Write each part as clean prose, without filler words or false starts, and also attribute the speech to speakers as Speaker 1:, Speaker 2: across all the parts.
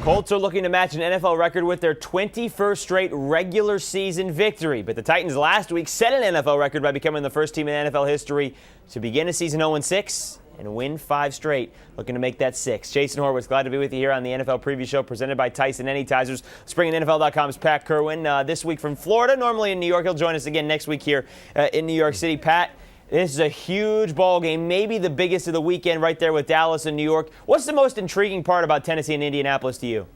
Speaker 1: Colts are looking to match an NFL record with their 21st straight regular season victory. But the Titans last week set an NFL record by becoming the first team in NFL history to begin a season 0-6 and win 5 straight. Looking to make that 6. Jason Horowitz, glad to be with you here on the NFL Preview Show presented by Tyson Anytizers. SpringandNFL.com's Pat Kirwan this week from Florida, normally in New York. He'll join us again next week here in New York City. Pat, this is a huge ball game, maybe the biggest of the weekend right there with Dallas and New York. What's the most intriguing part about Tennessee and Indianapolis to you?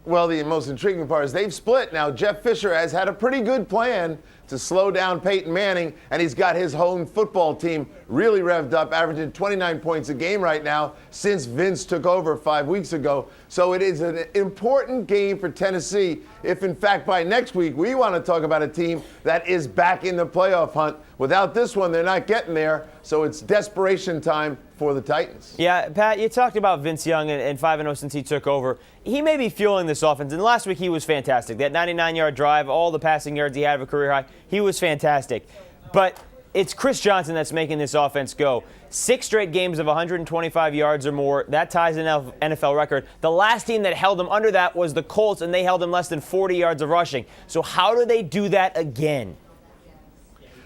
Speaker 2: Well, the most intriguing part is they've split. Now, Jeff Fisher has had a pretty good plan to slow down Peyton Manning, and he's got his home football team really revved up, averaging 29 points a game right now since Vince took over 5 weeks ago. So it is an important game for Tennessee if, in fact, by next week we want to talk about a team that is back in the playoff hunt. Without this one, they're not getting there, so it's desperation time for the Titans.
Speaker 1: Yeah, Pat, you talked about Vince Young and 5-0 since he took over. He may be fueling this offense, and last week he was fantastic. That 99-yard drive, all the passing yards he had of a career high, he was fantastic. But it's Chris Johnson that's making this offense go. 6 straight games of 125 yards or more. That ties an NFL record. The last team that held him under that was the Colts, and they held him less than 40 yards of rushing. So how do they do that again?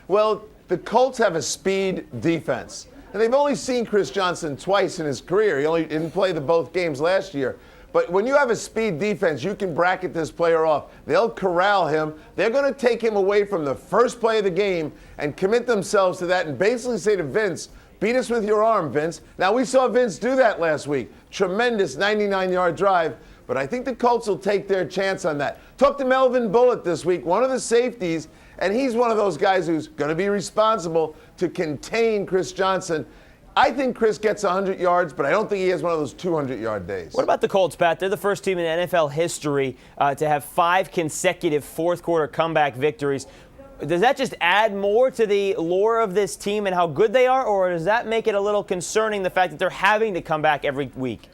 Speaker 2: Well, the Colts have a speed defense. And they've only seen Chris Johnson twice in his career. He only didn't play both games last year. But when you have a speed defense, you can bracket this player off. They'll corral him. They're going to take him away from the first play of the game and commit themselves to that and basically say to Vince, beat us with your arm, Vince. Now, we saw Vince do that last week. Tremendous 99-yard drive. But I think the Colts will take their chance on that. Talk to Melvin Bullitt this week, one of the safeties, and he's one of those guys who's going to be responsible to contain Chris Johnson. I think Chris gets 100 yards, but I don't think he has one of those 200-yard days.
Speaker 1: What about the Colts, Pat? They're the first team in NFL history to have 5 consecutive fourth-quarter comeback victories. Does that just add more to the lore of this team and how good they are, or does that make it a little concerning, the fact that they're having to come back every week?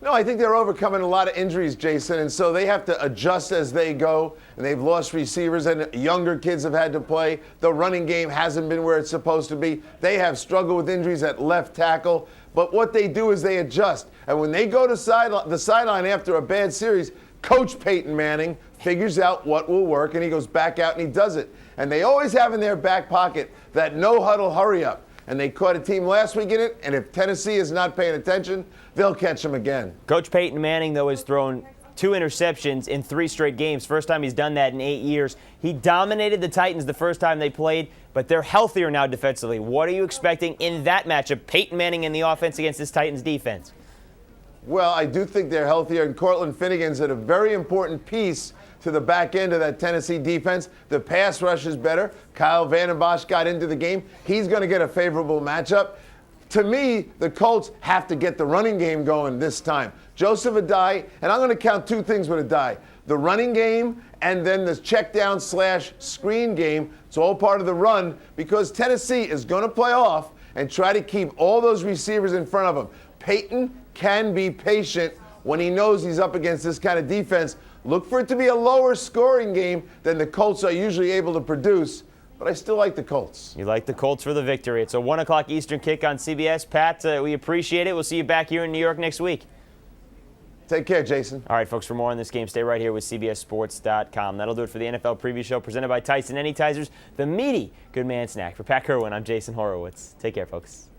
Speaker 2: No, I think they're overcoming a lot of injuries, Jason, and so they have to adjust as they go, and they've lost receivers, and younger kids have had to play. The running game hasn't been where it's supposed to be. They have struggled with injuries at left tackle, but what they do is they adjust. And when they go to the sideline after a bad series, Coach Peyton Manning figures out what will work, and he goes back out and he does it. And they always have in their back pocket that no-huddle hurry-up. And they caught a team last week in it, and if Tennessee is not paying attention, they'll catch them again.
Speaker 1: Coach Peyton Manning, though, has thrown 2 interceptions in 3 straight games. First time he's done that in 8 years. He dominated the Titans the first time they played, but they're healthier now defensively. What are you expecting in that matchup, Peyton Manning and the offense against this Titans defense?
Speaker 2: Well, I do think they're healthier, and Cortland Finnegan's at a very important piece to the back end of that Tennessee defense. The pass rush is better. Kyle Vandenbosch got into the game. He's going to get a favorable matchup. To me, the Colts have to get the running game going this time. Joseph Adai, and I'm going to count 2 things with Adai. The running game and then the check down / screen game. It's all part of the run because Tennessee is going to play off and try to keep all those receivers in front of him. Peyton can be patient when he knows he's up against this kind of defense. Look for it to be a lower scoring game than the Colts are usually able to produce, but I still like the Colts.
Speaker 1: You like the Colts for the victory. It's a 1 o'clock Eastern kick on CBS. Pat, we appreciate it. We'll see you back here in New York next week.
Speaker 2: Take care, Jason.
Speaker 1: All right, folks, for more on this game, stay right here with CBSSports.com. That'll do it for the NFL Preview Show presented by Tyson Anytizers, the meaty Good Man Snack. For Pat Kirwan, I'm Jason Horowitz. Take care, folks.